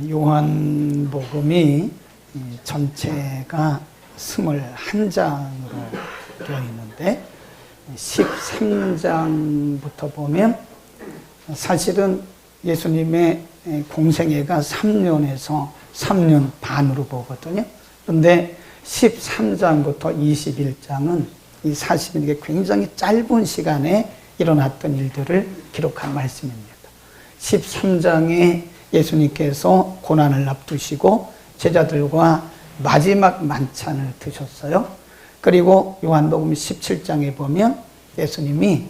요한복음이 전체가 21장으로 되어 있는데 13장부터 보면 사실은 예수님의 공생애가 3년에서 3년 반으로 보거든요. 그런데 13장부터 21장은 이 사실은 이게 굉장히 짧은 시간에 일어났던 일들을 기록한 말씀입니다. 13장에 예수님께서 고난을 앞두시고 제자들과 마지막 만찬을 드셨어요. 그리고 요한복음 17장에 보면 예수님이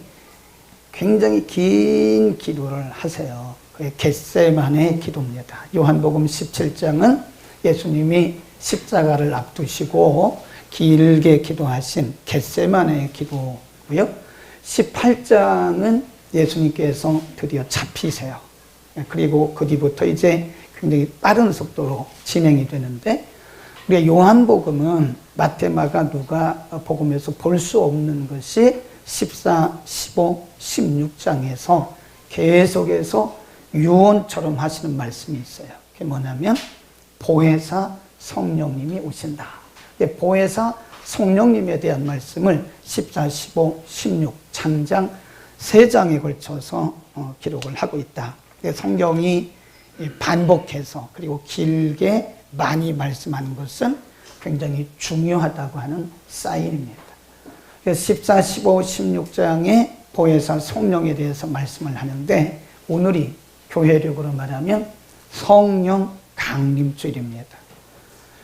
굉장히 긴 기도를 하세요. 그게 겟세마네 기도입니다. 요한복음 17장은 예수님이 십자가를 앞두시고 길게 기도하신 겟세마네 기도고요. 18장은 예수님께서 드디어 잡히세요. 그리고 그 뒤부터 이제 굉장히 빠른 속도로 진행이 되는데, 우리가 요한복음은 마태, 마가, 누가 복음에서 볼 수 없는 것이 14, 15, 16장에서 계속해서 유언처럼 하시는 말씀이 있어요. 그게 뭐냐면 보혜사 성령님이 오신다. 보혜사 성령님에 대한 말씀을 14, 15, 16 장장 3장에 걸쳐서 기록을 하고 있다. 성경이 반복해서 그리고 길게 많이 말씀하는 것은 굉장히 중요하다고 하는 사인입니다. 그래서 14, 15, 16장에 보혜사 성령에 대해서 말씀을 하는데, 오늘이 교회력으로 말하면 성령 강림주일입니다.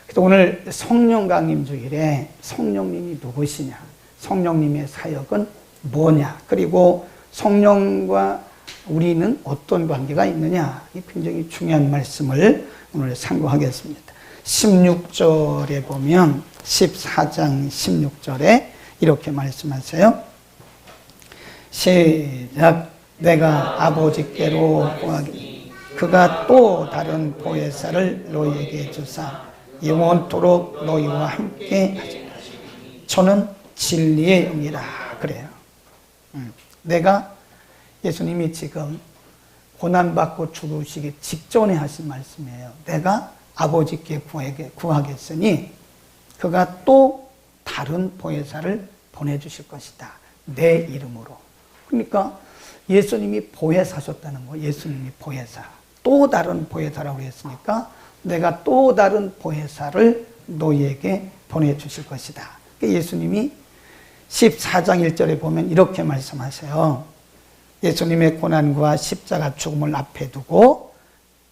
그래서 오늘 성령 강림주일에 성령님이 누구시냐, 성령님의 사역은 뭐냐, 그리고 성령과 우리는 어떤 관계가 있느냐, 이 굉장히 중요한 말씀을 오늘 상고하겠습니다. 16절에 보면 14장 16절에 이렇게 말씀하세요. 시작. 내가 아버지께로 구하기 그가 또 다른 보혜사를 너희에게 주사 영원토록 너희와 함께 하시리라. 저는 진리의 영이라 그래요. 내가, 예수님이 지금 고난받고 죽으시기 직전에 하신 말씀이에요. 내가 아버지께 구하겠으니 그가 또 다른 보혜사를 보내주실 것이다. 내 이름으로. 그러니까 예수님이 보혜사셨다는 거예요. 예수님이 보혜사. 또 다른 보혜사라고 했으니까 내가 또 다른 보혜사를 너희에게 보내주실 것이다. 예수님이 14장 1절에 보면 이렇게 말씀하세요. 예수님의 고난과 십자가 죽음을 앞에 두고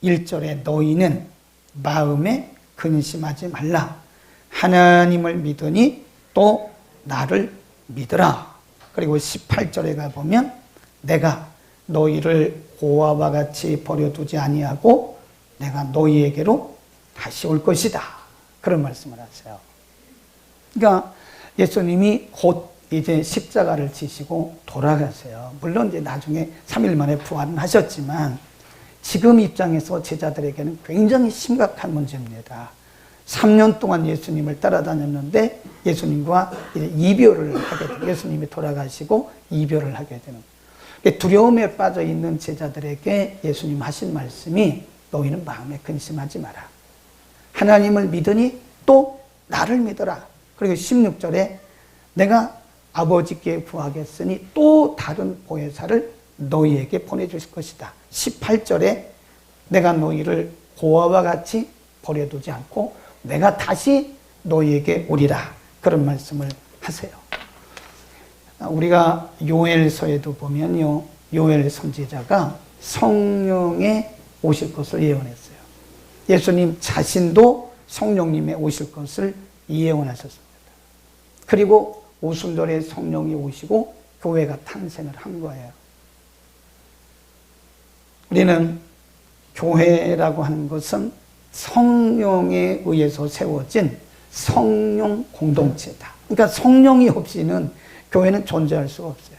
1절에 너희는 마음에 근심하지 말라. 하나님을 믿으니 또 나를 믿으라. 그리고 18절에 가보면 내가 너희를 고아와 같이 버려두지 아니하고 내가 너희에게로 다시 올 것이다. 그런 말씀을 하세요. 그러니까 예수님이 곧 이제 십자가를 지시고 돌아가세요. 물론 이제 나중에 3일 만에 부활은 하셨지만 지금 입장에서 제자들에게는 굉장히 심각한 문제입니다. 3년 동안 예수님을 따라다녔는데 예수님과 이제 이별을 하게 돼요. 예수님이 돌아가시고 이별을 하게 되는 거예요. 두려움에 빠져 있는 제자들에게 예수님 하신 말씀이 너희는 마음에 근심하지 마라. 하나님을 믿으니 또 나를 믿어라. 그리고 16절에 내가 아버지께 구하겠으니 또 다른 보혜사를 너희에게 보내주실 것이다. 18절에 내가 너희를 고아와 같이 버려두지 않고 내가 다시 너희에게 오리라. 그런 말씀을 하세요. 우리가 요엘서에도 보면요, 요엘 선지자가 성령의 오실 것을 예언했어요. 예수님 자신도 성령님의 오실 것을 예언하셨습니다. 그리고 오순절에 성령이 오시고 교회가 탄생을 한 거예요. 우리는 교회라고 하는 것은 성령에 의해서 세워진 성령 공동체다. 그러니까 성령이 없이는 교회는 존재할 수가 없어요.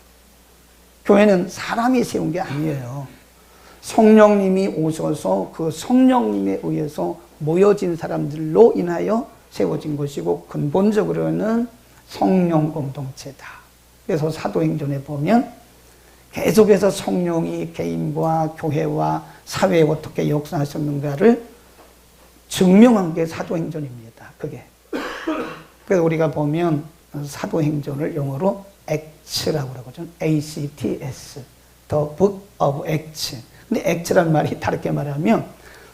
교회는 사람이 세운 게 아니에요. 성령님이 오셔서 그 성령님에 의해서 모여진 사람들로 인하여 세워진 것이고 근본적으로는 성령 공동체다. 그래서 사도행전에 보면 계속해서 성령이 개인과 교회와 사회에 어떻게 역사하셨는가를 증명한 게 사도행전입니다. 그게. 그래서 우리가 보면 사도행전을 영어로 Acts라고 그러거든요. ACTS. The Book of Acts. 근데 Acts란 말이 다르게 말하면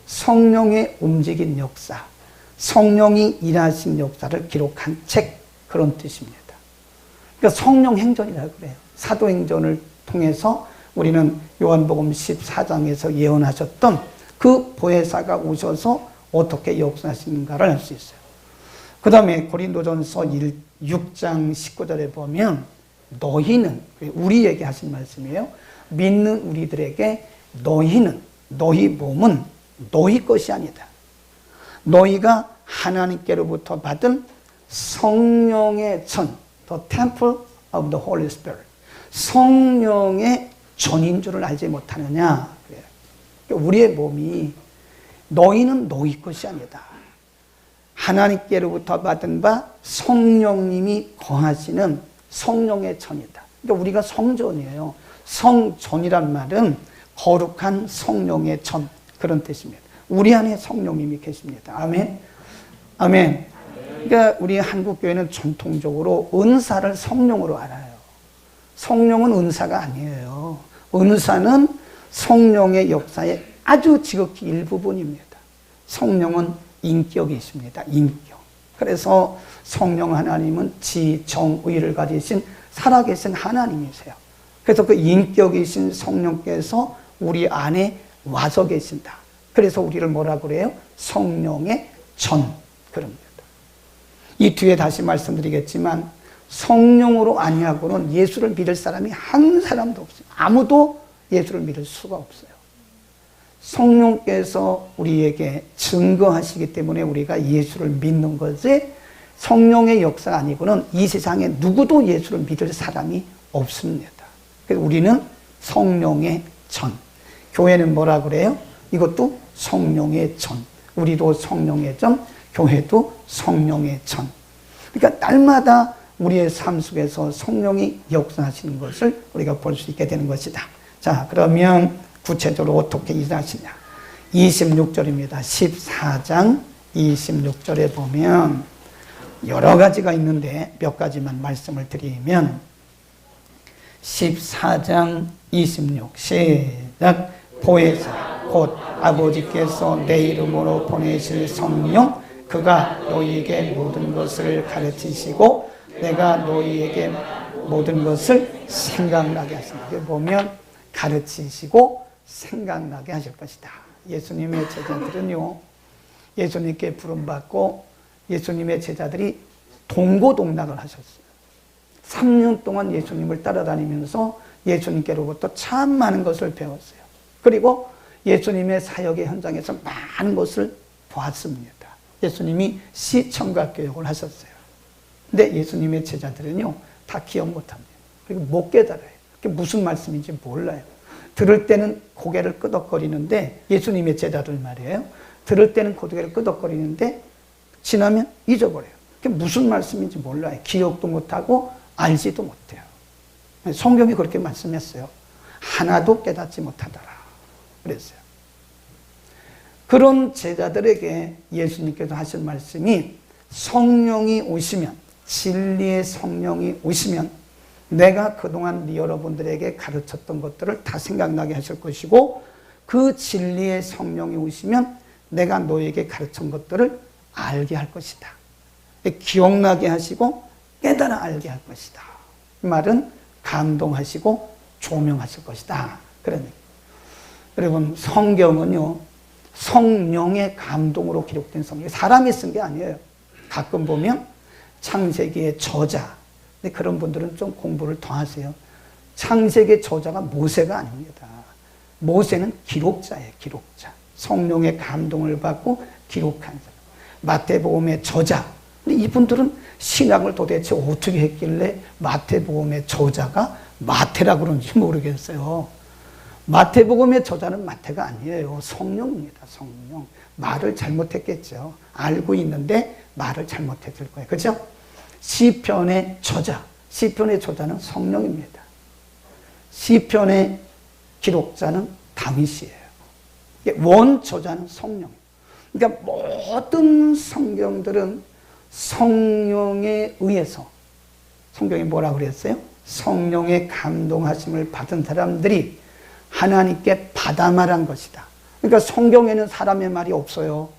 성령의 움직인 역사, 성령이 일하신 역사를 기록한 책, 그런 뜻입니다. 그러니까 성령 행전이라고 그래요. 사도행전을 통해서 우리는 요한복음 14장에서 예언하셨던 그 보혜사가 오셔서 어떻게 역사하시는가를 알 수 있어요. 그 다음에 고린도전서 6장 19절에 보면 너희는, 우리에게 하신 말씀이에요. 믿는 우리들에게 너희는, 너희 몸은 너희 것이 아니다. 너희가 하나님께로부터 받은 성령의 전, the temple of the Holy Spirit, 성령의 전인 줄을 알지 못하느냐. 그래요. 우리의 몸이 너희는 너희 것이 아니다. 하나님께로부터 받은 바 성령님이 거하시는 성령의 전이다. 그러니까 우리가 성전이에요. 성전이란 말은 거룩한 성령의 전, 그런 뜻입니다. 우리 안에 성령님이 계십니다. 아멘. 아멘. 그러니까 우리 한국교회는 전통적으로 은사를 성령으로 알아요. 성령은 은사가 아니에요. 은사는 성령의 역사의 아주 지극히 일부분입니다. 성령은 인격이십니다. 인격. 그래서 성령 하나님은 지, 정, 의를 가지신 살아계신 하나님이세요. 그래서 그 인격이신 성령께서 우리 안에 와서 계신다. 그래서 우리를 뭐라 그래요? 성령의 전, 그럽니다. 이 뒤에 다시 말씀드리겠지만 성령으로 아니하고는 예수를 믿을 사람이 한 사람도 없어요. 아무도 예수를 믿을 수가 없어요. 성령께서 우리에게 증거하시기 때문에 우리가 예수를 믿는 거지, 성령의 역사가 아니고는 이 세상에 누구도 예수를 믿을 사람이 없습니다. 그래서 우리는 성령의 전. 교회는 뭐라 그래요? 이것도 성령의 전. 우리도 성령의 전, 교회도 성령의 전. 그러니까 날마다 우리의 삶 속에서 성령이 역사하시는 것을 우리가 볼 수 있게 되는 것이다. 자, 그러면 구체적으로 어떻게 일하시냐. 26절입니다. 14장 26절에 보면 여러 가지가 있는데 몇 가지만 말씀을 드리면 14장 26 시작. 보혜사 곧 아버지께서 내 이름으로 보내실 성령 그가 너희에게 모든 것을 가르치시고 내가 너희에게 모든 것을 생각나게 하신다. 여기 보면 가르치시고 생각나게 하실 것이다. 예수님의 제자들은요, 예수님께 부름받고 예수님의 제자들이 동고동락을 하셨어요. 3년 동안 예수님을 따라다니면서 예수님께로부터 참 많은 것을 배웠어요. 그리고 예수님의 사역의 현장에서 많은 것을 보았습니다. 예수님이 시청각 교육을 하셨어요. 근데 예수님의 제자들은요, 다 기억 못합니다. 그리고 못 깨달아요. 그게 무슨 말씀인지 몰라요. 들을 때는 고개를 끄덕거리는데, 예수님의 제자들 말이에요. 들을 때는 고개를 끄덕거리는데, 지나면 잊어버려요. 그게 무슨 말씀인지 몰라요. 기억도 못하고, 알지도 못해요. 성경이 그렇게 말씀했어요. 하나도 깨닫지 못하더라. 그랬어요. 그런 제자들에게 예수님께서 하신 말씀이 성령이 오시면, 진리의 성령이 오시면 내가 그동안 여러분들에게 가르쳤던 것들을 다 생각나게 하실 것이고 그 진리의 성령이 오시면 내가 너에게 가르친 것들을 알게 할 것이다. 기억나게 하시고 깨달아 알게 할 것이다. 이 말은 감동하시고 조명하실 것이다. 그러니까 여러분, 성경은요, 성령의 감동으로 기록된 성경, 사람이 쓴 게 아니에요. 가끔 보면 창세기의 저자, 근데 그런 분들은 좀 공부를 더 하세요. 창세기의 저자가 모세가 아닙니다. 모세는 기록자예요, 기록자. 성령의 감동을 받고 기록한 사람. 마태복음의 저자, 근데 이분들은 신학을 도대체 어떻게 했길래 마태복음의 저자가 마태라고 그런지 모르겠어요. 마태복음의 저자는 마태가 아니에요. 성령입니다. 성령. 말을 잘못했겠죠. 알고 있는데 말을 잘못했을 거예요. 그렇죠? 시편의 저자. 시편의 저자는 성령입니다. 시편의 기록자는 다윗이에요. 원 저자는 성령. 그러니까 모든 성경들은 성령에 의해서, 성경이 뭐라 그랬어요? 성령의 감동하심을 받은 사람들이 하나님께 받아 말한 것이다. 그러니까 성경에는 사람의 말이 없어요.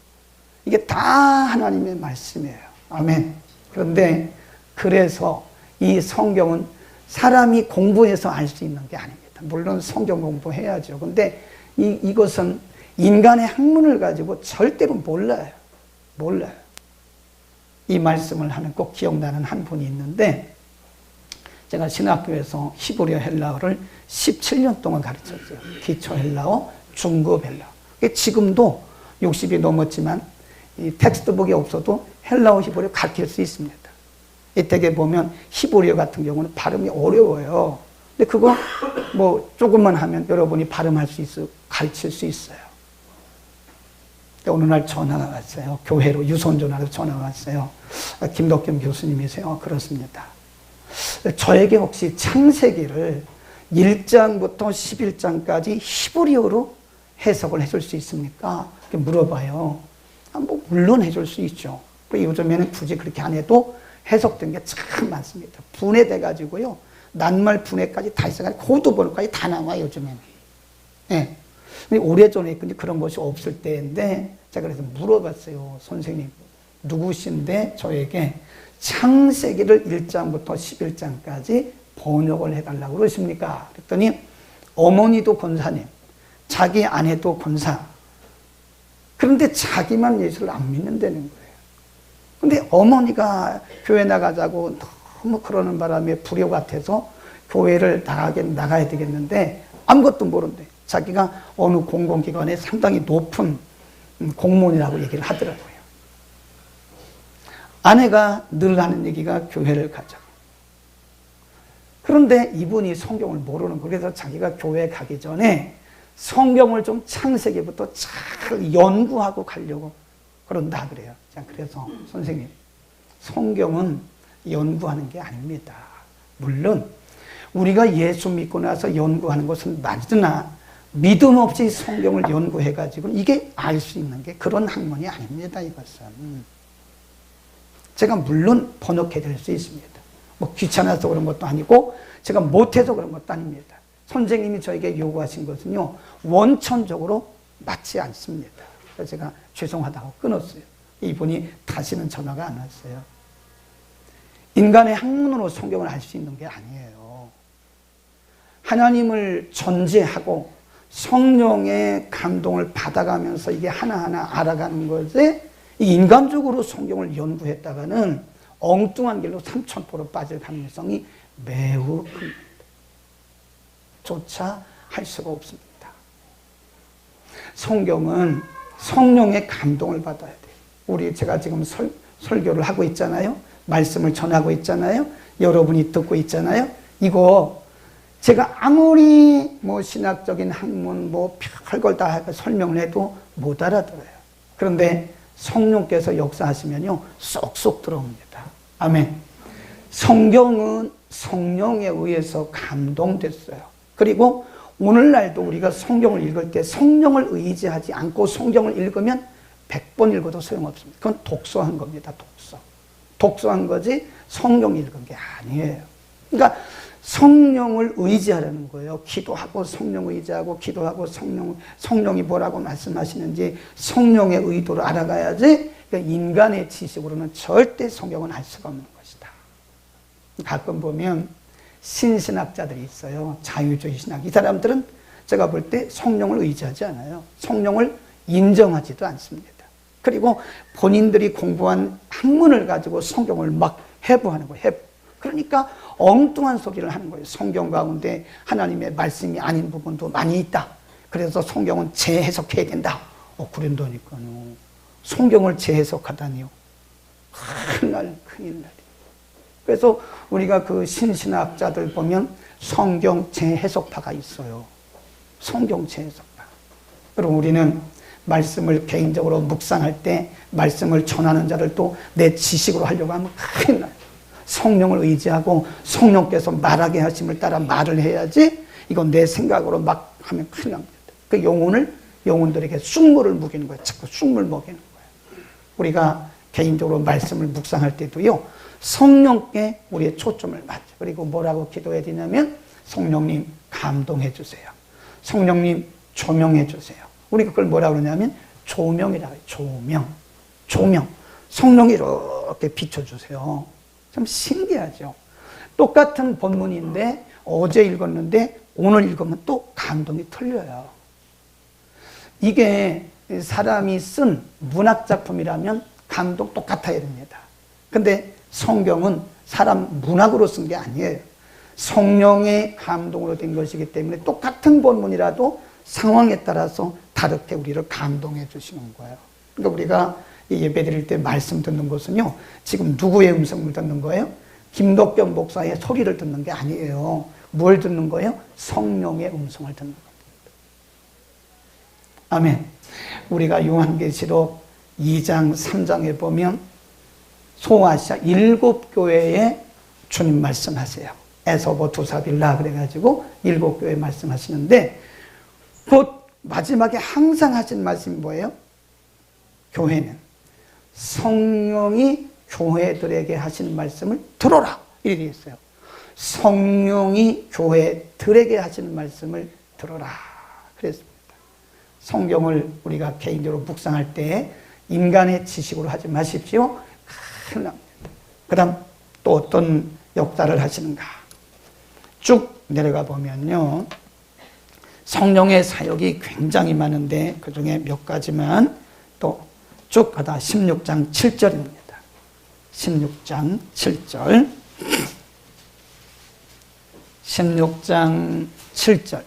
이게 다 하나님의 말씀이에요. 아멘. 그런데 그래서 이 성경은 사람이 공부해서 알 수 있는 게 아닙니다. 물론 성경 공부해야죠. 근데 이것은 인간의 학문을 가지고 절대로 몰라요. 이 말씀을 하는 꼭 기억나는 한 분이 있는데, 제가 신학교에서 히브리어 헬라어를 17년 동안 가르쳤어요. 기초 헬라어, 중급 헬라어. 지금도 60이 넘었지만 이 텍스트북이 없어도 헬라어, 히브리어 가르칠 수 있습니다. 이때에 보면 히브리어 같은 경우는 발음이 어려워요. 근데 그거 뭐 조금만 하면 여러분이 발음할 수 있어, 가르칠 수 있어요. 어느 날 전화가 왔어요. 교회로 유선 전화로 전화가 왔어요. 김덕겸 교수님이세요? 그렇습니다. 저에게 혹시 창세기를 1장부터 11장까지 히브리어로 해석을 해줄 수 있습니까? 이렇게 물어봐요. 뭐 물론 해줄 수 있죠. 요즘에는 굳이 그렇게 안 해도 해석된 게 참 많습니다. 분해돼가지고요. 낱말 분해까지 다 있어가지고 코드 번호까지 다 나와요, 요즘에는. 네. 근데 오래전에 그런 것이 없을 때인데 제가 그래서 물어봤어요. 선생님, 누구신데 저에게 창세기를 1장부터 11장까지 번역을 해달라고 그러십니까? 그랬더니 어머니도 권사님, 자기 아내도 권사. 그런데 자기만 예수를 안 믿는다는 거예요. 근데 어머니가 교회 나가자고 너무 그러는 바람에 불효 같아서 교회를 나가야 되겠는데 아무것도 모른대. 자기가 어느 공공기관에 상당히 높은 공무원이라고 얘기를 하더라고요. 아내가 늘 하는 얘기가 교회를 가자고. 그런데 이분이 성경을 모르는 거예요. 그래서 자기가 교회 가기 전에 성경을 좀 창세기부터 잘 연구하고 가려고 그런다 그래요. 그래서 선생님, 성경은 연구하는 게 아닙니다. 물론 우리가 예수 믿고 나서 연구하는 것은 맞으나 믿음 없이 성경을 연구해가지고 이게 알 수 있는 게 그런 학문이 아닙니다. 이것은 제가 물론 번역해 드릴 수 있습니다. 뭐 귀찮아서 그런 것도 아니고 제가 못해서 그런 것도 아닙니다. 선생님이 저에게 요구하신 것은요, 원천적으로 맞지 않습니다. 그래서 제가 죄송하다고 끊었어요. 이분이 다시는 전화가 안 왔어요. 인간의 학문으로 성경을 알 수 있는 게 아니에요. 하나님을 전제하고 성령의 감동을 받아가면서 이게 하나하나 알아가는 것에 인간적으로 성경을 연구했다가는 엉뚱한 길로 삼천포로 빠질 가능성이 매우 큽니다. 조차 할 수가 없습니다. 성경은 성령의 감동을 받아야 돼요. 제가 지금 설교를 하고 있잖아요. 말씀을 전하고 있잖아요. 여러분이 듣고 있잖아요. 이거 제가 아무리 뭐 신학적인 학문 뭐 별걸 다 설명을 해도 못 알아들어요. 그런데 성령께서 역사하시면요, 쏙쏙 들어옵니다. 아멘. 성경은 성령에 의해서 감동됐어요. 그리고 오늘날도 우리가 성경을 읽을 때 성령을 의지하지 않고 성경을 읽으면 100번 읽어도 소용없습니다. 그건 독서한 겁니다. 독서한 거지 성경 읽은 게 아니에요. 그러니까 성령을 의지하라는 거예요. 기도하고 성령 의지하고 기도하고 성령이 뭐라고 말씀하시는지 성령의 의도를 알아가야지. 그러니까 인간의 지식으로는 절대 성경은 알 수가 없는 것이다. 가끔 보면 신신학자들이 있어요. 자유주의 신학. 이 사람들은 제가 볼 때 성령을 의지하지 않아요. 성령을 인정하지도 않습니다. 그리고 본인들이 공부한 학문을 가지고 성경을 막 해부하는 거예요. 그러니까 엉뚱한 소리를 하는 거예요. 성경 가운데 하나님의 말씀이 아닌 부분도 많이 있다. 그래서 성경은 재해석해야 된다. 그런다니까요. 성경을 재해석하다니요. 큰일 날. 그래서 우리가 그 신신학자들 보면 성경 재해석파가 있어요. 성경 재해석파. 그럼 우리는 말씀을 개인적으로 묵상할 때 말씀을 전하는 자를 또 내 지식으로 하려고 하면 큰일 나요. 성령을 의지하고 성령께서 말하게 하심을 따라 말을 해야지, 이건 내 생각으로 막 하면 큰일 납니다. 그 영혼을 영혼들에게 쑥물을 먹이는 거예요. 자꾸 쑥물 먹이는 거예요. 우리가 개인적으로 말씀을 묵상할 때도요, 성령께 우리의 초점을 맞춰. 그리고 뭐라고 기도해야 되냐면, 성령님 감동해 주세요. 성령님 조명해 주세요. 우리가 그걸 뭐라고 그러냐면 조명이라고 해요. 조명. 성령이 이렇게 비춰주세요. 참 신기하죠. 똑같은 본문인데 어제 읽었는데 오늘 읽으면 또 감동이 틀려요. 이게 사람이 쓴 문학작품이라면 감동 똑같아야 됩니다. 근데 성경은 사람 문학으로 쓴 게 아니에요. 성령의 감동으로 된 것이기 때문에 똑같은 본문이라도 상황에 따라서 다르게 우리를 감동해 주시는 거예요. 그러니까 우리가 예배 드릴 때 말씀 듣는 것은요, 지금 누구의 음성을 듣는 거예요? 김덕겸 목사의 소리를 듣는 게 아니에요. 뭘 듣는 거예요? 성령의 음성을 듣는 겁니다. 아멘. 우리가 요한계시록 2장, 3장에 보면 소아시아 7교회에 주님 말씀하세요. 에서보 두사빌라 그래가지고 7교회 말씀하시는데, 그 마지막에 항상 하신 말씀이 뭐예요? 교회는 성령이 교회들에게 하시는 말씀을 들어라, 이렇게 되어 있어요. 성령이 교회들에게 하시는 말씀을 들어라 그랬습니다. 성경을 우리가 개인적으로 묵상할 때 인간의 지식으로 하지 마십시오. 큰일 납니다. 그 다음 또 어떤 역사를 하시는가. 쭉 내려가 보면요, 성령의 사역이 굉장히 많은데 그 중에 몇 가지만 또 쭉 가다 16장 7절입니다. 16장 7절. 16장 7절.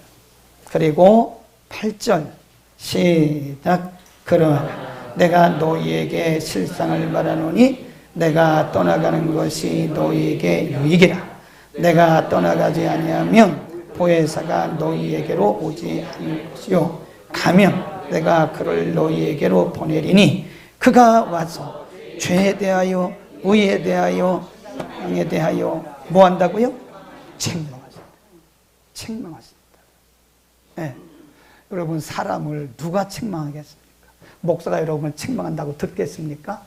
그리고 8절. 시작. 그러나 내가 너희에게 실상을 말하노니 내가 떠나가는 것이 너희에게 유익이라. 내가 떠나가지 아니하면 보혜사가 너희에게로 오지 않을 것이요, 가면 내가 그를 너희에게로 보내리니 그가 와서 죄에 대하여 의에 대하여 양에 대하여 뭐 한다고요? 책망하신다. 책망하신다. 네. 여러분, 사람을 누가 책망하겠습니까? 목사가 여러분을 책망한다고 듣겠습니까?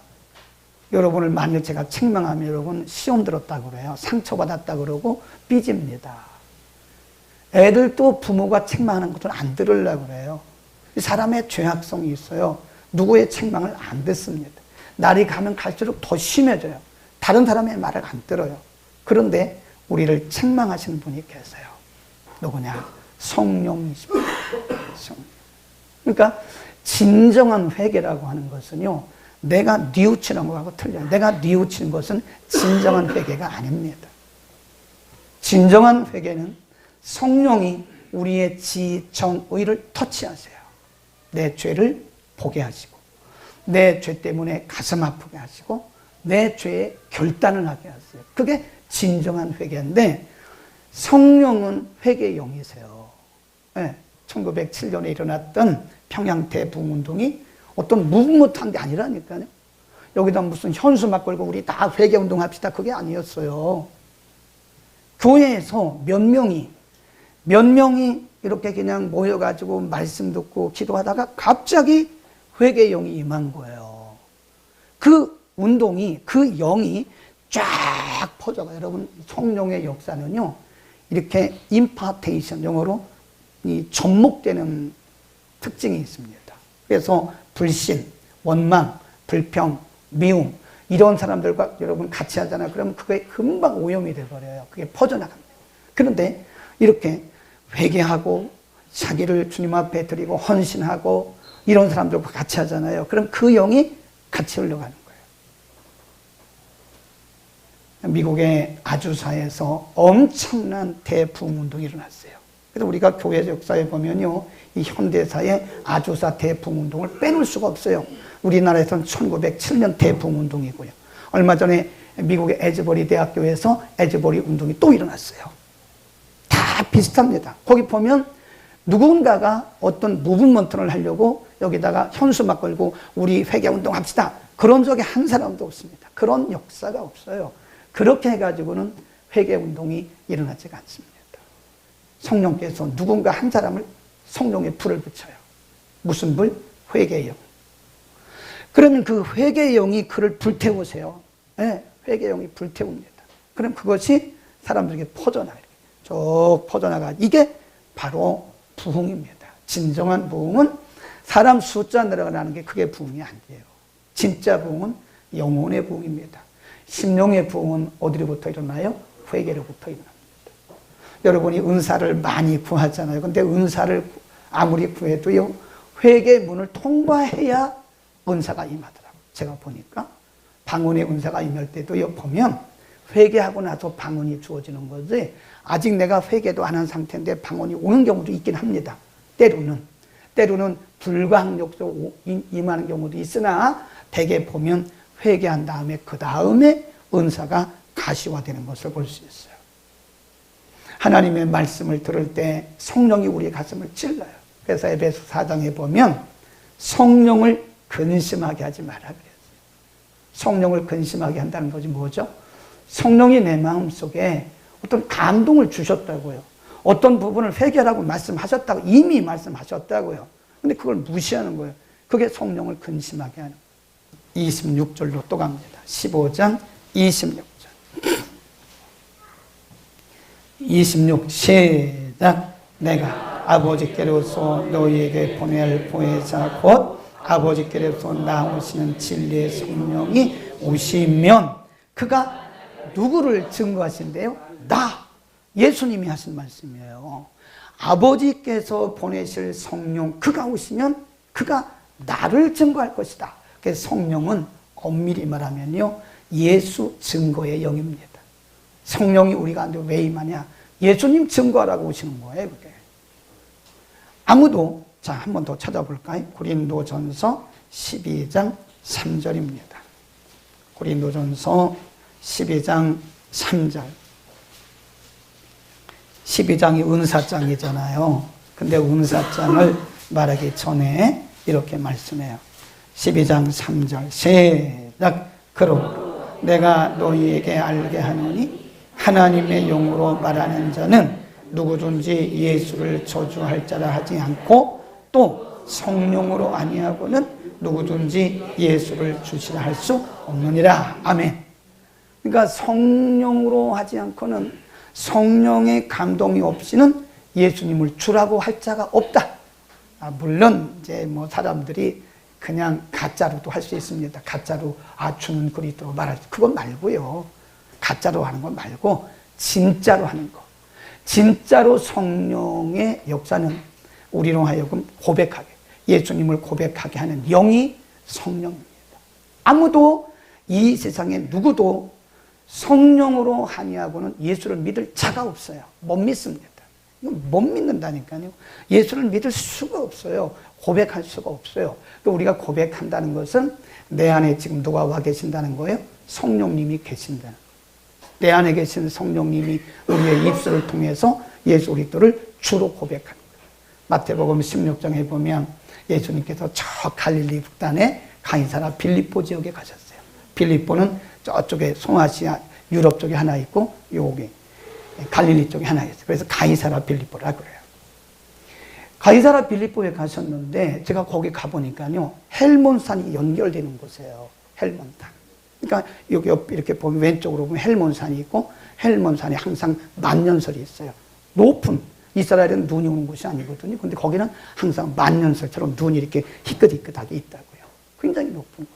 여러분을 만약 제가 책망하면 여러분 시험 들었다고 그래요. 상처받았다고 그러고 삐집니다. 애들도 부모가 책망하는 것을 안 들으려고 그래요. 사람의 죄악성이 있어요. 누구의 책망을 안 듣습니다. 날이 가면 갈수록 더 심해져요. 다른 사람의 말을 안 들어요. 그런데 우리를 책망하시는 분이 계세요. 누구냐? 성령이십니다. 그러니까 진정한 회개라고 하는 것은요, 내가 뉘우치는 것하고 틀려요. 내가 뉘우치는 것은 진정한 회개가 아닙니다. 진정한 회개는 성령이 우리의 지, 정, 의를 터치하세요. 내 죄를 보게 하시고, 내 죄 때문에 가슴 아프게 하시고, 내 죄에 결단을 하게 하세요. 그게 진정한 회개인데, 성령은 회개의 영이세요. 네, 1907년에 일어났던 평양 대부흥운동이 어떤 무분무한 게 아니라니까요. 여기다 무슨 현수막 걸고 우리 다 회개운동 합시다, 그게 아니었어요. 교회에서 몇 명이 이렇게 그냥 모여가지고 말씀 듣고 기도하다가 갑자기 회개의 영이 임한 거예요. 그 운동이, 그 영이 쫙 퍼져가요. 여러분, 성령의 역사는요, 이렇게 임파테이션, 영어로 이 접목되는 특징이 있습니다. 그래서 불신, 원망, 불평, 미움, 이런 사람들과 여러분 같이 하잖아요. 그러면 그게 금방 오염이 돼버려요. 그게 퍼져나갑니다. 그런데 이렇게 회개하고 자기를 주님 앞에 드리고 헌신하고 이런 사람들과 같이 하잖아요. 그럼 그 영이 같이 흘러가는 거예요. 미국의 아주사에서 엄청난 대부흥운동이 일어났어요. 그래서 우리가 교회 역사에 보면요, 이 현대사의 아주사 대부흥운동을 빼놓을 수가 없어요. 우리나라에서는 1907년 대부흥운동이고요. 얼마 전에 미국의 에즈버리 대학교에서 에즈버리 운동이 또 일어났어요. 다 비슷합니다. 거기 보면 누군가가 어떤 무브먼트를 하려고 여기다가 현수막 걸고 우리 회개운동 합시다, 그런 적이 한 사람도 없습니다. 그런 역사가 없어요. 그렇게 해가지고는 회개운동이 일어나지가 않습니다. 성령께서 누군가 한 사람을 성령의 불을 붙여요. 무슨 불? 회개의 영. 그러면 그 회개의 영이 그를 불태우세요. 네, 회개의 영이 불태웁니다. 그럼 그것이 사람들에게 퍼져나가요. 쭉 퍼져나가. 이게 바로 부흥입니다. 진정한 부흥은 사람 숫자 늘어나는 게 그게 부흥이 아니에요. 진짜 부흥은 영혼의 부흥입니다. 심령의 부흥은 어디로부터 일어나요? 회개로부터 일어납니다. 여러분이 은사를 많이 구하잖아요. 근데 은사를 아무리 구해도요, 회개 문을 통과해야 은사가 임하더라고요. 제가 보니까 방언의 은사가 임할 때도요, 보면 회개하고 나서 방언이 주어지는 거지, 아직 내가 회개도 안 한 상태인데 방언이 오는 경우도 있긴 합니다. 때로는 불가항력적으로 임하는 경우도 있으나 대개 보면 회개한 다음에 그 다음에 은사가 가시화되는 것을 볼 수 있어요. 하나님의 말씀을 들을 때 성령이 우리의 가슴을 찔러요. 그래서 에베소 4장에 보면 성령을 근심하게 하지 마라 그랬어요. 성령을 근심하게 한다는 것이 뭐죠? 성령이 내 마음속에 어떤 감동을 주셨다고요. 어떤 부분을 회개하라고 말씀하셨다고, 이미 말씀하셨다고요. 근데 그걸 무시하는 거예요. 그게 성령을 근심하게 하는 거예요. 26절로 또 갑니다. 15장 26절. 26 시작. 내가 아버지께로서 너희에게 보낼 보혜사 곧 아버지께로서 나오시는 진리의 성령이 오시면 그가 누구를 증거하신대요? 나, 예수님이 하신 말씀이에요. 아버지께서 보내실 성령, 그가 오시면 그가 나를 증거할 것이다. 그래서 성령은 엄밀히 말하면요, 예수 증거의 영입니다. 성령이 우리 가운데 왜 임하냐? 예수님 증거하라고 오시는 거예요, 그게. 아무도, 자, 한 번 더 찾아볼까요? 고린도전서 12장 3절입니다. 고린도전서 12장 3절. 12장이 은사장이잖아요. 근데 은사장을 말하기 전에 이렇게 말씀해요. 12장 3절 시작. 그러므로 내가 너희에게 알게 하노니 하나님의 영으로 말하는 자는 누구든지 예수를 저주할 자라 하지 않고 또 성령으로 아니하고는 누구든지 예수를 주시라 할 수 없느니라. 아멘. 그러니까 성령으로 하지 않고는, 성령의 감동이 없이는 예수님을 주라고 할 자가 없다. 물론 이제 뭐 사람들이 그냥 가짜로도 할 수 있습니다. 가짜로 주는 그리스도로 말할 수, 그건 말고요. 가짜로 하는 건 말고 진짜로 하는 거. 진짜로 성령의 역사는 우리로 하여금 고백하게, 예수님을 고백하게 하는 영이 성령입니다. 아무도 이 세상에 누구도 성령으로 하냐고는 예수를 믿을 자가 없어요. 못 믿습니다. 못 믿는다니까요. 예수를 믿을 수가 없어요. 고백할 수가 없어요. 우리가 고백한다는 것은 내 안에 지금 누가 와 계신다는 거예요? 성령님이 계신다는 거예요. 내 안에 계신 성령님이 우리의 입술을 통해서 예수 그리스도를 주로 고백하는 거예요. 마태복음 16장에 보면 예수님께서 저 갈릴리 북단에 가이사라 빌립보 지역에 가셨어요. 빌립보는 저쪽에 송아시아 유럽 쪽에 하나 있고 여기 갈릴리 쪽에 하나 있어요. 그래서 가이사라 빌립보라 그래요. 가이사라 빌립보에 가셨는데 제가 거기 가보니까요, 헬몬산이 연결되는 곳이에요. 헬몬산. 그러니까 여기 이렇게 보면 왼쪽으로 보면 헬몬산이 있고, 헬몬산에 항상 만년설이 있어요. 높은, 이스라엘은 눈이 오는 곳이 아니거든요. 근데 거기는 항상 만년설처럼 눈이 이렇게 희끗희끗하게 있다고요. 굉장히 높은 곳.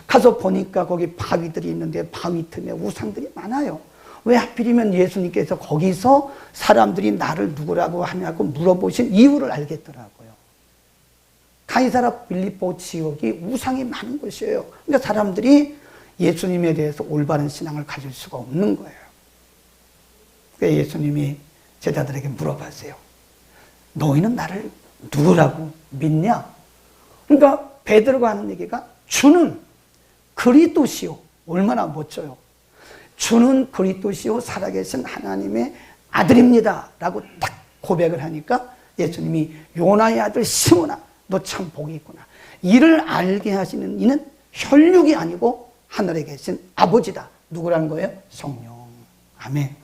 가서 보니까 거기 바위들이 있는데 바위 틈에 우상들이 많아요. 왜 하필이면 예수님께서 거기서 사람들이 나를 누구라고 하냐고 물어보신 이유를 알겠더라고요. 가이사라 빌립보 지역이 우상이 많은 곳이에요. 그러니까 사람들이 예수님에 대해서 올바른 신앙을 가질 수가 없는 거예요. 그래서 예수님이 제자들에게 물어봤어요. 너희는 나를 누구라고 믿냐? 그러니까 베드로가 하는 얘기가 주는 그리스도시요. 얼마나 멋져요. 주는 그리스도시요 살아계신 하나님의 아들입니다 라고 딱 고백을 하니까 예수님이 요나의 아들 시몬아, 너 참 복이 있구나. 이를 알게 하시는 이는 혈육이 아니고 하늘에 계신 아버지다. 누구라는 거예요? 성령. 아멘.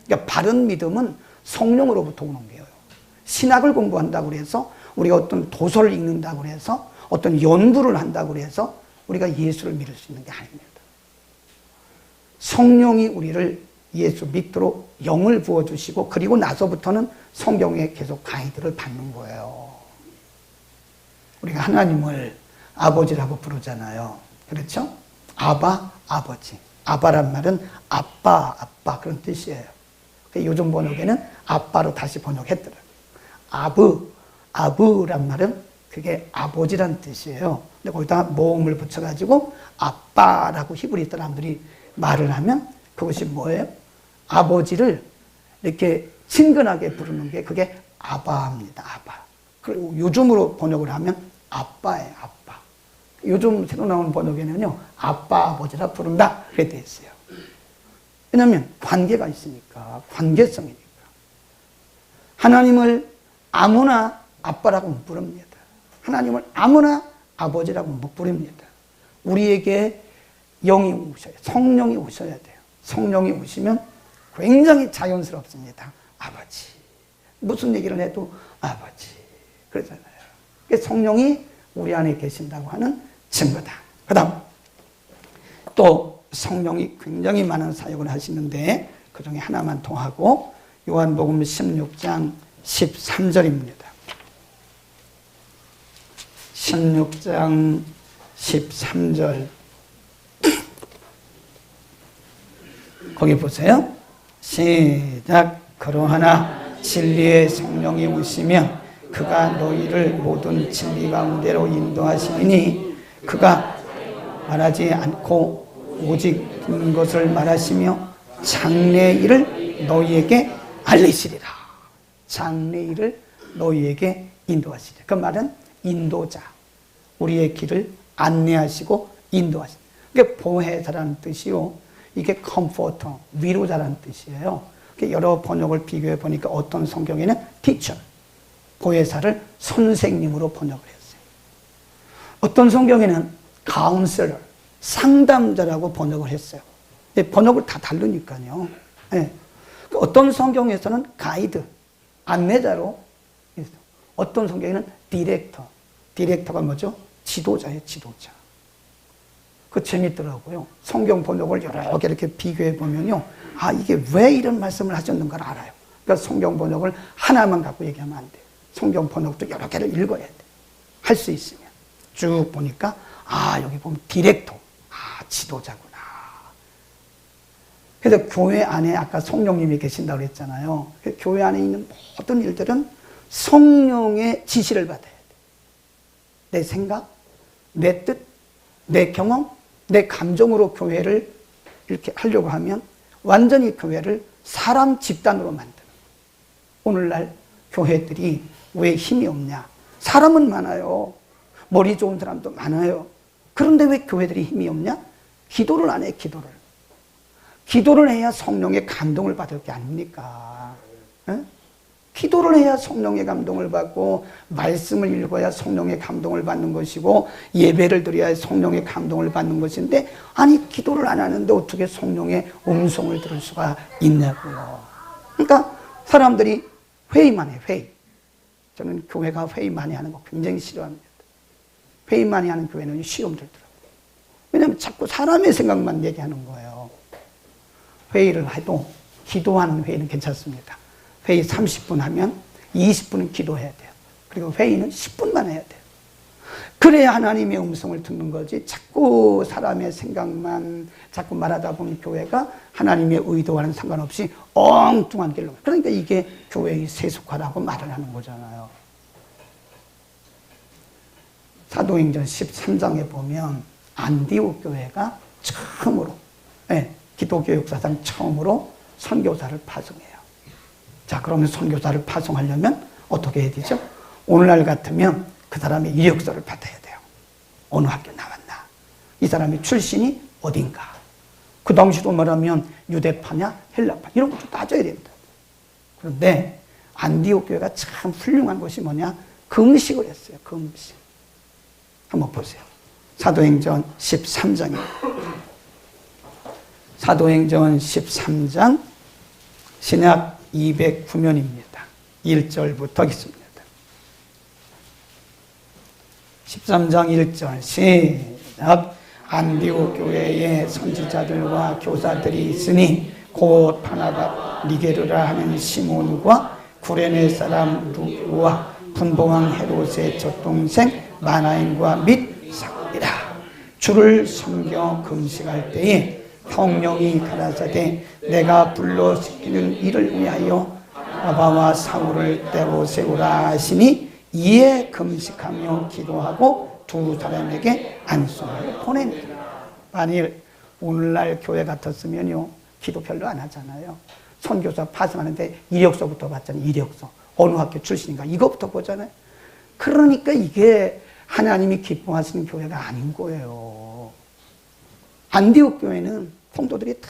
그러니까 바른 믿음은 성령으로부터 오는 거예요. 신학을 공부한다고 해서 우리가 어떤 도서를 읽는다고 해서 어떤 연구를 한다고 해서 우리가 예수를 믿을 수 있는 게 아닙니다. 성령이 우리를 예수 믿도록 영을 부어주시고 그리고 나서부터는 성경에 계속 가이드를 받는 거예요. 우리가 하나님을 아버지라고 부르잖아요. 그렇죠? 아바, 아버지. 아바란 말은 아빠, 아빠 그런 뜻이에요. 요즘 번역에는 아빠로 다시 번역했더라고요. 아브란 말은 그게 아버지란 뜻이에요. 근데 거기다가 모음을 붙여가지고 아빠라고 히브리 사람들이 말을 하면 그것이 뭐예요? 아버지를 이렇게 친근하게 부르는 게 그게 아바입니다. 아바. 그리고 요즘으로 번역을 하면 아빠예요. 아빠. 요즘 새로 나온 번역에는요. 아빠, 아버지라 부른다. 그렇게 돼 있어요. 왜냐하면 관계가 있으니까. 관계성이니까. 하나님을 아무나 아빠라고 못 부릅니다. 하나님을 아무나 아버지라고 못 부릅니다. 우리에게 영이 오셔야 돼요. 성령이 오셔야 돼요. 성령이 오시면 굉장히 자연스럽습니다. 아버지. 무슨 얘기를 해도 아버지. 그러잖아요. 성령이 우리 안에 계신다고 하는 증거다. 그 다음 또 성령이 굉장히 많은 사역을 하시는데 그 중에 하나만 통하고 요한복음 16장 13절입니다. 16장 13절 거기 보세요. 시작. 그러하나 진리의 성령이 오시면 그가 너희를 모든 진리 가운데로 인도하시니 그가 말하지 않고 오직 듣는 것을 말하시며 장래의 일을 너희에게 알리시리라. 장래의 일을 너희에게 인도하시리라. 그 말은 인도자, 우리의 길을 안내하시고 인도하시리라. 이게 보혜사라는 뜻이요. 이게 컴포터, 위로자라는 뜻이에요. 여러 번역을 비교해 보니까 어떤 성경에는 teacher, 보혜사를 선생님으로 번역을 했어요. 어떤 성경에는 counselor, 상담자라고 번역을 했어요. 번역을 다 다르니까요. 네. 어떤 성경에서는 가이드, 안내자로 했어요. 어떤 성경에는 디렉터, 디렉터가 뭐죠? 지도자예요, 지도자. 그 재밌더라고요. 성경 번역을 여러 개 이렇게 비교해 보면요. 아, 이게 왜 이런 말씀을 하셨는가를 알아요. 그러니까 성경 번역을 하나만 갖고 얘기하면 안 돼요. 성경 번역도 여러 개를 읽어야 돼. 할 수 있으면. 쭉 보니까, 아, 여기 보면 디렉터. 아, 지도자구나. 그래서 교회 안에 아까 성령님이 계신다고 그랬잖아요. 교회 안에 있는 모든 일들은 성령의 지시를 받아야 돼. 내 생각, 내 뜻, 내 경험, 내 감정으로 교회를 이렇게 하려고 하면 완전히 교회를 사람 집단으로 만드는 거예요. 오늘날 교회들이 왜 힘이 없냐? 사람은 많아요. 머리 좋은 사람도 많아요. 그런데 왜 교회들이 힘이 없냐? 기도를 안 해, 기도를. 기도를 해야 성령의 감동을 받을 게 아닙니까? 에? 기도를 해야 성령의 감동을 받고 말씀을 읽어야 성령의 감동을 받는 것이고 예배를 드려야 성령의 감동을 받는 것인데 아니 기도를 안 하는데 어떻게 성령의 음성을 들을 수가 있냐고요. 그러니까 사람들이 회의만 해, 회의. 저는 교회가 회의 많이 하는 거 굉장히 싫어합니다. 회의 많이 하는 교회는 시험 들더라고요. 왜냐하면 자꾸 사람의 생각만 얘기하는 거예요. 회의를 해도 기도하는 회의는 괜찮습니다. 회의 30분 하면 20분은 기도해야 돼요. 그리고 회의는 10분만 해야 돼요. 그래야 하나님의 음성을 듣는 거지 자꾸 사람의 생각만 자꾸 말하다 보면 교회가 하나님의 의도와는 상관없이 엉뚱한 길로. 그러니까 이게 교회의 세속화라고 말을 하는 거잖아요. 사도행전 13장에 보면 안디옥 교회가 처음으로 기독교역사상 처음으로 선교사를 파송해요. 자, 그러면 선교사를 파송하려면 어떻게 해야 되죠? 오늘날 같으면 그 사람의 이력서를 받아야 돼요. 어느 학교 나왔나? 이 사람의 출신이 어딘가? 그 당시도 말하면 유대파냐 헬라파 이런 것도 따져야 됩니다. 그런데 안디옥 교회가 참 훌륭한 것이 뭐냐? 금식을 했어요. 금식. 한번 보세요. 사도행전 13장이에요. 사도행전 13장 신약 209면입니다. 1절부터 있습니다. 13장 1절 시작. 안디옥 교회에 선지자들과 교사들이 있으니 곧 바나바 니게르라 하는 시몬과 구레네 사람 루와 분봉왕 헤롯의 젖동생 마나임과 및 사울이라. 주를 섬겨 금식할 때에 성령이 가라사대 내가 불러시키는 이를 위하여 바나바와 사울을 떼어 세우라 하시니 이에 금식하며 기도하고 두 사람에게 안수를 보냅니다. 만일 오늘날 교회 같았으면요, 기도 별로 안 하잖아요. 선교사 파송하는데 이력서부터 봤잖아요. 이력서. 어느 학교 출신인가 이거부터 보잖아요. 그러니까 이게 하나님이 기뻐하시는 교회가 아닌 거예요. 안디옥 교회는 성도들이 다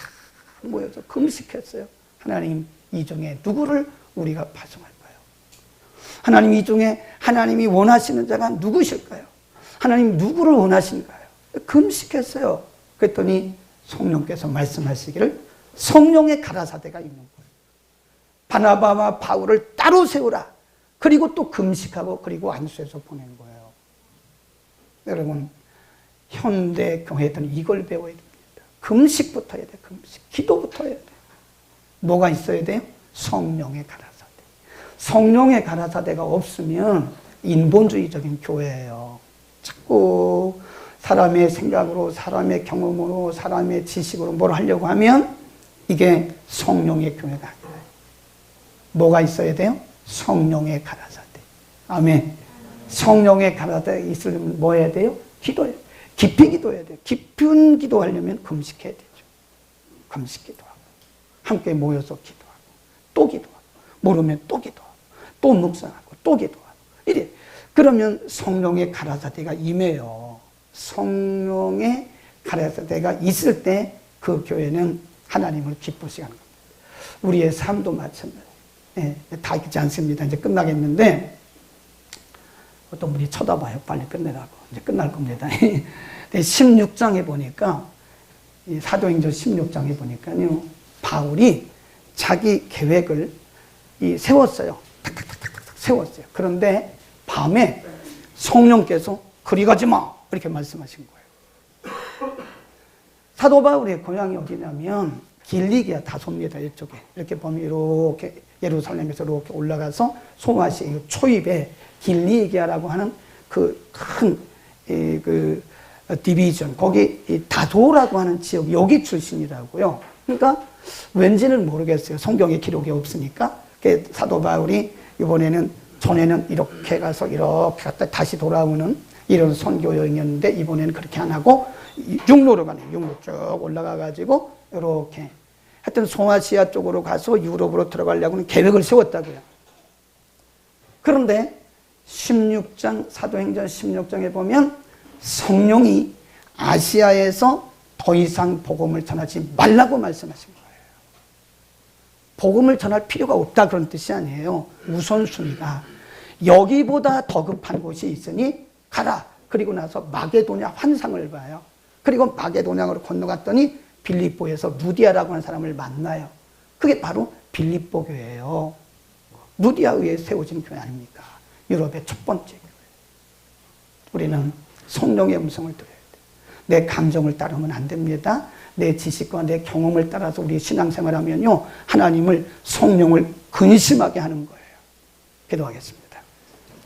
모여서 금식했어요. 하나님 이 중에 누구를 우리가 파송할까요? 하나님 이 중에 하나님이 원하시는 자가 누구실까요? 하나님 누구를 원하신가요? 금식했어요. 그랬더니 성령께서 말씀하시기를 성령의 가라사대가 있는 거예요. 바나바와 바울을 따로 세우라. 그리고 또 금식하고 그리고 안수해서 보낸 거예요. 여러분, 현대 교회들은 이걸 배워야 됩니다. 금식부터 해야 돼. 금식. 기도부터 해야 돼. 뭐가 있어야 돼요? 성령의 가라사대. 성령의 가라사대가 없으면 인본주의적인 교회예요. 자꾸 사람의 생각으로, 사람의 경험으로, 사람의 지식으로 뭘 하려고 하면 이게 성령의 교회가 아니에요. 뭐가 있어야 돼요? 성령의 가라사대. 아멘. 성령의 가라사대가 있으려면 뭐 해야 돼요? 기도해야 돼요. 깊이 기도해야 돼요. 깊은 기도하려면 금식해야 되죠. 금식 기도하고 함께 모여서 기도하고 또 기도하고 모르면 또 기도하고 또 묵상하고 또 기도하고 이래. 그러면 성령의 가라사대가 임해요. 성령의 가라사대가 있을 때 그 교회는 하나님을 기쁘시게 하는 겁니다. 우리의 삶도 마찬가지예요. 예, 다 있지 않습니다. 이제 끝나겠는데 어떤 분이 쳐다봐요. 빨리 끝내라고. 이제 끝날 겁니다. 16장에 보니까 사도행전 16장에 보니까요, 바울이 자기 계획을 세웠어요. 탁탁탁탁탁 세웠어요. 그런데 밤에 성령께서 그리 가지 마 이렇게 말씀하신 거예요. 사도 바울의 고향이 어디냐면 길리기아 다소입니다. 이쪽에 이렇게 보면 이렇게 예루살렘에서 이렇게 올라가서 소아시아 초입에 길리기아라고 하는 그 큰 그 디비전, 거기 다소라고 하는 지역 여기 출신이라고요. 그러니까 왠지는 모르겠어요. 성경에 기록이 없으니까. 사도 바울이 이번에는 전에는 이렇게 가서 이렇게 갔다 다시 돌아오는 이런 선교 여행이었는데 이번에는 그렇게 안 하고 육로로 가네요. 육로 쭉 올라가 가지고 이렇게 하여튼 소아시아 쪽으로 가서 유럽으로 들어가려고는 계획을 세웠다고요. 그런데 16장 사도행전 16장에 보면 성령이 아시아에서 더 이상 복음을 전하지 말라고 말씀하신 거예요. 복음을 전할 필요가 없다 그런 뜻이 아니에요. 우선순위가 여기보다 더 급한 곳이 있으니 가라. 그리고 나서 마게도냐 환상을 봐요. 그리고 마게도냐로 건너갔더니 빌립보에서 루디아라고 하는 사람을 만나요. 그게 바로 빌립보 교회예요. 루디아에 세워진 교회 아닙니까? 유럽의 첫 번째 교회. 우리는 성령의 음성을 들어야 돼요. 내 감정을 따르면 안 됩니다. 내 지식과 내 경험을 따라서 우리 신앙생활하면요, 하나님을 성령을 근심하게 하는 거예요. 기도하겠습니다.